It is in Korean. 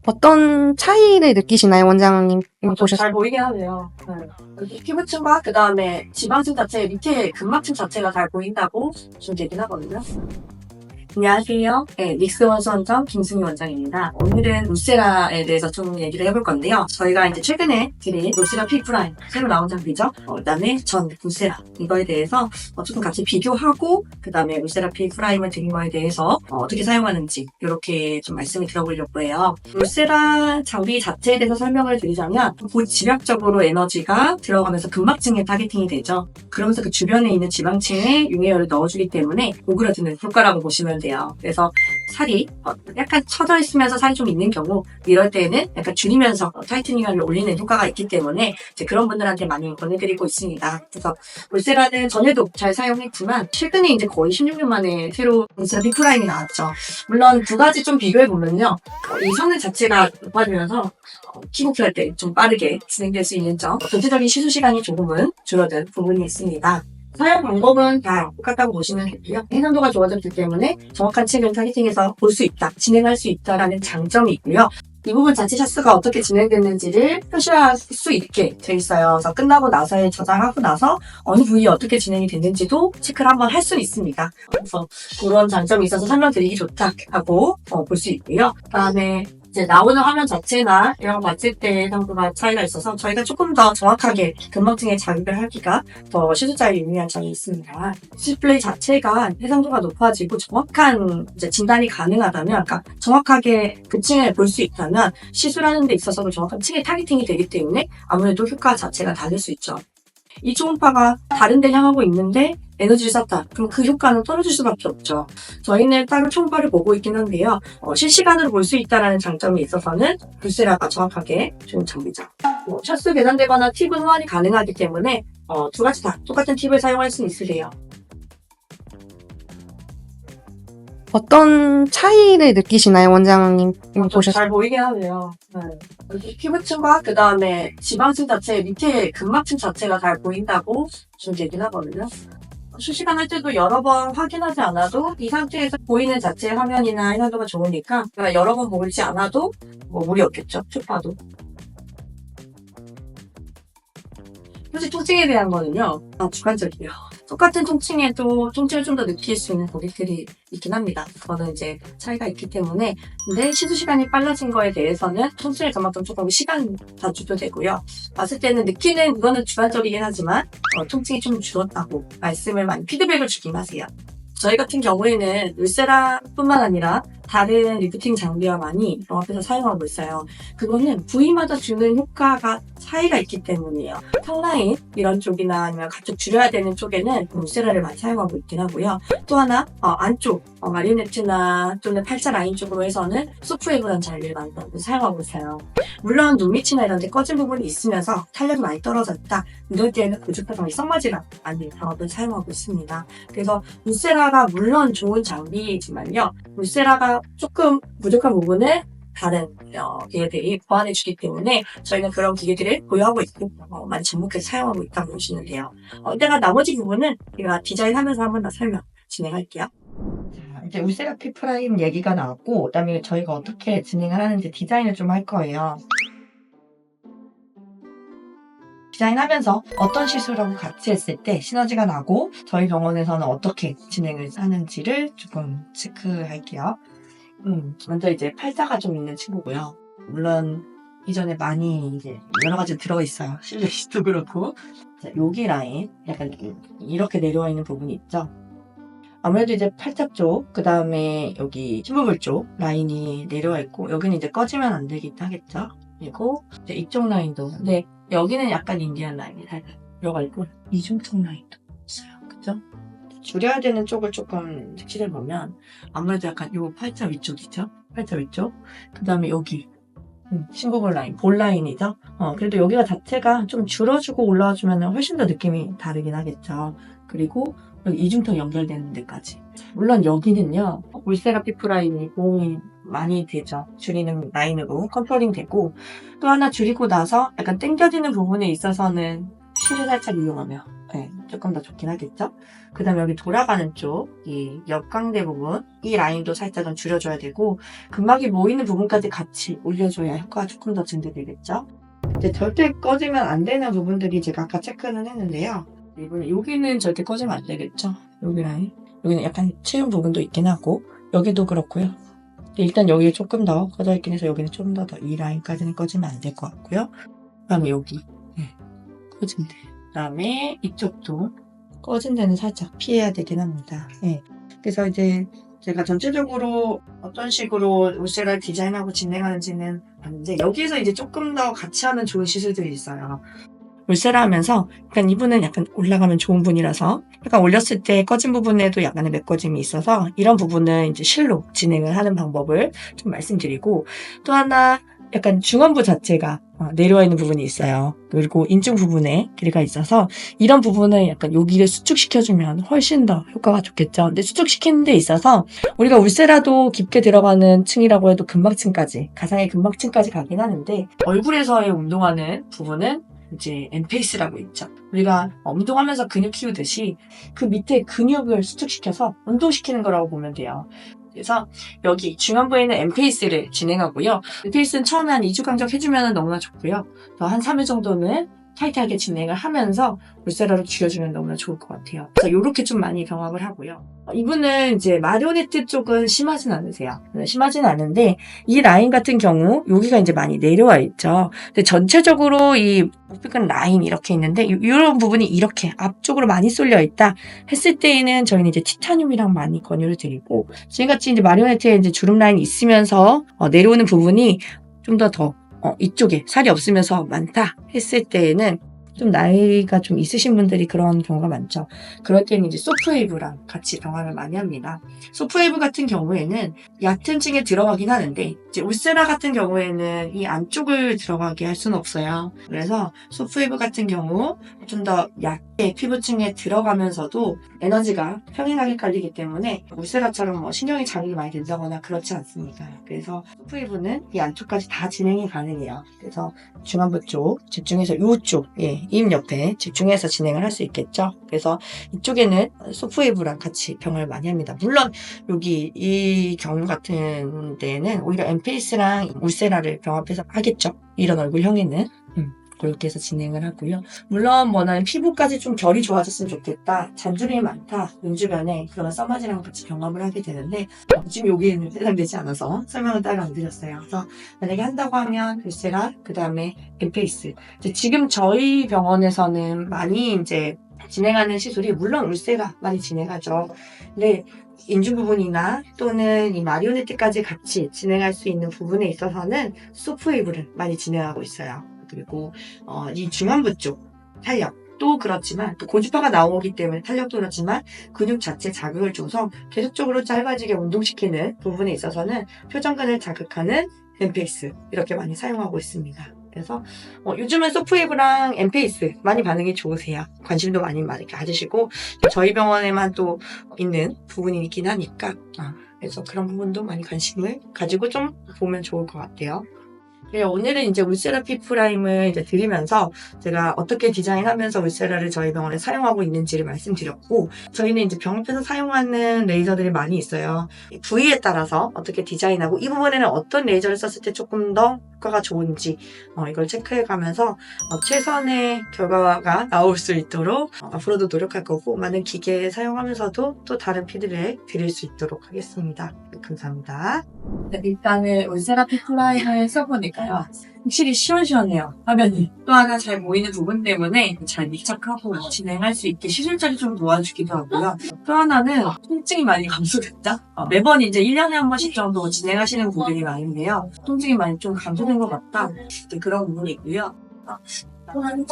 어떤 차이를 느끼시나요, 원장님? 잘 보이긴 하네요. 네. 여기 피부층과 그 다음에 지방층 자체, 밑에 근막층 자체가 잘 보인다고 좀 얘기는 하거든요. 안녕하세요. 네, 닉스원 수원점 김승희 원장입니다. 오늘은 울세라에 대해서 좀 얘기를 해볼 건데요. 저희가 이제 최근에 드린 울세라 피프라임 새로 나온 장비죠. 그다음에 전 울세라 이거에 대해서 조금 같이 비교하고 그다음에 울세라 피프라임을 드린 거에 대해서 어떻게 사용하는지 이렇게 좀 말씀을 드려보려고 해요. 울세라 장비 자체에 대해서 설명을 드리자면 집약적으로 에너지가 들어가면서 근막층에 타겟팅이 되죠. 그러면서 그 주변에 있는 지방층에 융해열을 넣어주기 때문에 오그라드는 효과라고 보시면 돼요. 그래서 살이 약간 처져 있으면서 살이 좀 있는 경우 이럴 때는 약간 줄이면서 타이트닝을 올리는 효과가 있기 때문에 이제 그런 분들한테 많이 권해드리고 있습니다. 그래서 울세라는 전에도 잘 사용했지만 최근에 이제 거의 16년 만에 새로 울세라 피프라임이 나왔죠. 물론 두 가지 좀 비교해 보면요, 이 성능 자체가 높아지면서 피부 케어 때 좀 빠르게 진행될 수 있는 점, 전체적인 시술 시간이 조금은 줄어든 부분이 있습니다. 사용 방법은 다 똑같다고 보시면 되고요. 해상도가 좋아졌기 때문에 정확한 책을 타겟팅해서 볼 수 있다, 진행할 수 있다라는 장점이 있고요. 이 부분 자체 샷수가 어떻게 진행됐는지를 표시할 수 있게 돼 있어요. 그래서 끝나고 나서에 저장하고 나서 어느 부위에 어떻게 진행이 됐는지도 체크를 한번 할 수 있습니다. 그래서 그런 장점이 있어서 설명드리기 좋다 하고 볼 수 있고요. 그다음에 이제 나오는 화면 자체나 이런 거 봤을 때 해상도가 차이가 있어서 저희가 조금 더 정확하게 근막층에 자극을 하기가 더 시술자에 유리한 점이 있습니다. 디스플레이 자체가 해상도가 높아지고 정확한 이제 진단이 가능하다면, 그러니까 정확하게 그 층을 볼 수 있다면 시술하는 데 있어서도 정확한 층에 타겟팅이 되기 때문에 아무래도 효과 자체가 다를 수 있죠. 이 초음파가 다른 데 향하고 있는데 에너지를 쐈다. 그럼 그 효과는 떨어질 수밖에 없죠. 저희는 따로 초음파를 보고 있긴 한데요. 실시간으로 볼 수 있다는 장점이 있어서는 울세라가 정확하게 좋은 장비죠. 샷수 계산되거나 팁은 호환이 가능하기 때문에 두 가지 다 똑같은 팁을 사용할 수 있으세요. 어떤 차이를 느끼시나요, 원장님? 잘 보이긴 하네요. 네. 여기 피부층과 그 다음에 지방층 자체, 밑에 근막층 자체가 잘 보인다고 좀 얘기는 하거든요. 실시간 할 때도 여러 번 확인하지 않아도 이 상태에서 보이는 자체 화면이나 해상도가 좋으니까 여러 번 보지 않아도 무리 없겠죠. 초파도. 솔직히 통증에 대한 거는요, 주관적이에요. 똑같은 통증에도 통증을 좀 더 느낄 수 있는 고객들이 있긴 합니다. 그거는 이제 차이가 있기 때문에. 근데 시술 시간이 빨라진 거에 대해서는 통증을 그만큼 조금 시간 단축도 되고요. 봤을 때는 느끼는 그거는 주관적이긴 하지만 통증이 좀 줄었다고 말씀을 많이 피드백을 주긴 하세요. 저희 같은 경우에는 울세라뿐만 아니라 다른 리프팅 장비와 많이 병합해서 사용하고 있어요. 그거는 부위마다 주는 효과가 차이가 있기 때문이에요. 턱라인 이런 쪽이나 아니면 가축 줄여야 되는 쪽에는 울세라를 많이 사용하고 있긴 하고요. 또 하나 안쪽 마리오네트나 또는 팔자 라인 쪽으로 해서는 소프웨브라는 장비를 많이 사용하고 있어요. 물론 눈 밑이나 이런 데 꺼진 부분이 있으면서 탄력이 많이 떨어졌다, 이럴 때는 고주파성이 썩맞이랑 많이 방법을 사용하고 있습니다. 그래서 울세라가 물론 좋은 장비이지만요, 울세라가 조금 부족한 부분을 다른 기계들이 보완해 주기 때문에 저희는 그런 기계들을 보유하고 있고 많이 접목해서 사용하고 있다고 보시면 돼요. 이따가 나머지 부분은 제가 디자인하면서 한번 더 설명 진행할게요. 자, 이제 울세라 피프라임 얘기가 나왔고, 그다음에 저희가 어떻게 진행을 하는지 디자인을 좀 할 거예요. 디자인하면서 어떤 시술하고 같이 했을 때 시너지가 나고 저희 병원에서는 어떻게 진행을 하는지를 조금 체크할게요. 먼저 이제 팔자가 좀 있는 친구고요. 물론 이전에 많이 이제 여러 가지 들어가 있어요. 실내시도 그렇고. 자, 여기 라인 약간 이렇게 내려와 있는 부분이 있죠. 아무래도 이제 팔자 쪽, 그 다음에 여기 심부볼 쪽 라인이 내려와 있고, 여기는 이제 꺼지면 안 되긴 하겠죠. 그리고 이제 이쪽 라인도, 근데 여기는 약간 인디안 라인이 살짝 들어가 있고, 이중턱 라인도 있어요. 그죠? 줄여야 되는 쪽을 조금 색칠해 보면 아무래도 약간 요 팔자 위쪽이죠. 팔자 위쪽. 그 다음에 여기 심부볼 라인, 볼 라인이죠. 그래도 여기가 자체가 좀 줄어주고 올라와주면 훨씬 더 느낌이 다르긴 하겠죠. 그리고 여기 이중턱 연결되는 데까지. 물론 여기는요, 울세라 피프라임이 도움이 많이 되죠. 줄이는 라인으로 컨트롤링 되고, 또 하나 줄이고 나서 약간 당겨지는 부분에 있어서는 실을 살짝 이용하면 조금 더 좋긴 하겠죠? 그 다음에 여기 돌아가는 쪽, 이 역광대 부분, 이 라인도 살짝 좀 줄여줘야 되고, 근막이 모이는 부분까지 같이 올려줘야 효과가 조금 더 증대되겠죠? 이제 절대 꺼지면 안 되는 부분들이 제가 아까 체크는 했는데요. 여기는 절대 꺼지면 안 되겠죠? 여기 라인. 여기는 약간 채운 부분도 있긴 하고, 여기도 그렇고요. 일단 여기 조금 더 꺼져 있긴 해서 여기는 좀 더 이 라인까지는 꺼지면 안 될 것 같고요. 그 다음에 여기. 꺼진대. 그 다음에 이쪽도 꺼진 데는 살짝 피해야 되긴 합니다. 그래서 이제 제가 전체적으로 어떤 식으로 울세라를 디자인하고 진행하는지는 아는데 여기에서 이제 조금 더 같이 하면 좋은 시술들이 있어요. 울세라 하면서 약간 이분은 약간 올라가면 좋은 분이라서 약간 올렸을 때 꺼진 부분에도 약간의 메꿔짐이 있어서 이런 부분은 이제 실로 진행을 하는 방법을 좀 말씀드리고 또 하나 약간 중안부 자체가 내려와 있는 부분이 있어요. 그리고 인중 부분에 길이가 있어서 이런 부분을 약간 여기를 수축시켜주면 훨씬 더 효과가 좋겠죠. 근데 수축시키는 데 있어서 우리가 울세라도 깊게 들어가는 층이라고 해도 근막층까지, 가상의 근막층까지 가긴 하는데 얼굴에서의 운동하는 부분은 이제 엠페이스라고 있죠. 우리가 운동하면서 근육 키우듯이 그 밑에 근육을 수축시켜서 운동시키는 거라고 보면 돼요. 그래서 여기 중안부에는 엠페이스를 진행하고요. 엠페이스는 처음에 한 2주 강적 해주면 너무나 좋고요. 더 한 3일 정도는 타이트하게 진행을 하면서 울세라를 줄여주면 너무나 좋을 것 같아요. 그래서 이렇게 좀 많이 경합을 하고요. 이분은 이제 마리오네트 쪽은 심하진 않으세요. 심하진 않은데 이 라인 같은 경우 여기가 이제 많이 내려와 있죠. 근데 전체적으로 이 목표근 라인 이렇게 있는데 이런 부분이 이렇게 앞쪽으로 많이 쏠려 있다 했을 때에는 저희는 이제 티타늄이랑 많이 권유를 드리고 지금같이 이제 마리오네트에 이제 주름 라인이 있으면서 내려오는 부분이 좀 더 이쪽에 살이 없으면서 많다 했을 때에는 좀 나이가 좀 있으신 분들이 그런 경우가 많죠. 그럴 때는 이제 소프웨이브랑 같이 병합을 많이 합니다. 소프웨이브 같은 경우에는 얕은 층에 들어가긴 하는데 이제 울세라 같은 경우에는 이 안쪽을 들어가게 할 수는 없어요. 그래서 소프웨이브 같은 경우 좀 더 얕게 피부층에 들어가면서도 에너지가 평행하게 깔리기 때문에 울세라처럼 뭐 신경이 자극이 많이 된다거나 그렇지 않습니다. 그래서 소프웨이브는 이 안쪽까지 다 진행이 가능해요. 그래서 중안부 쪽 집중해서 이쪽 입 옆에 집중해서 진행을 할 수 있겠죠. 그래서 이쪽에는 소프웨이브랑 같이 병을 많이 합니다. 물론 여기 이 경우 같은 데는 오히려 엠페이스랑 울세라를 병합해서 하겠죠. 이런 얼굴형에는 그렇게 해서 진행을 하고요. 물론 나는 피부까지 좀 결이 좋아졌으면 좋겠다. 잔주름이 많다. 눈 주변에 그러면 써마지랑 같이 병합을 하게 되는데 지금 여기에는 해당되지 않아서 설명을 따로 안 드렸어요. 그래서 만약에 한다고 하면 울세라, 그 다음에 엠페이스. 지금 저희 병원에서는 많이 이제 진행하는 시술이 물론 울세라 많이 진행하죠. 근데 인중 부분이나 또는 이 마리오네트까지 같이 진행할 수 있는 부분에 있어서는 소프웨이브를 많이 진행하고 있어요. 그리고 이 중안부 쪽 탄력도 그렇지만 또 고주파가 나오기 때문에 탄력도 그렇지만 근육 자체 자극을 줘서 계속적으로 짧아지게 운동시키는 부분에 있어서는 표정근을 자극하는 엠페이스 이렇게 많이 사용하고 있습니다. 그래서 요즘은 소프웨이브랑 엠페이스 많이 반응이 좋으세요. 관심도 많이 가지시고 저희 병원에만 또 있는 부분이긴 하니까 그래서 그런 부분도 많이 관심을 가지고 좀 보면 좋을 것 같아요. 네, 오늘은 이제 울세라 피프라임을 이제 드리면서 제가 어떻게 디자인하면서 울세라를 저희 병원에 사용하고 있는지를 말씀드렸고 저희는 이제 병원에서 사용하는 레이저들이 많이 있어요. 부위에 따라서 어떻게 디자인하고 이 부분에는 어떤 레이저를 썼을 때 조금 더 효과가 좋은지 이걸 체크해가면서 최선의 결과가 나올 수 있도록 앞으로도 노력할 거고 많은 기계 사용하면서도 또 다른 피드백 드릴 수 있도록 하겠습니다. 감사합니다. 네, 일단은 울세라 피프라임을 써보니까요. 확실히 시원시원해요. 화면이. 또 하나 잘 보이는 부분 때문에 잘 밀착하고 진행할 수 있게 시술자리 좀 도와주기도 하고요. 또 하나는 통증이 많이 감소됐다? 매번 이제 1년에 한 번씩 정도 진행하시는 분들이 많은데요. 통증이 많이 좀 감소된 것 같다. 그런 부분이 있고요. 또 하나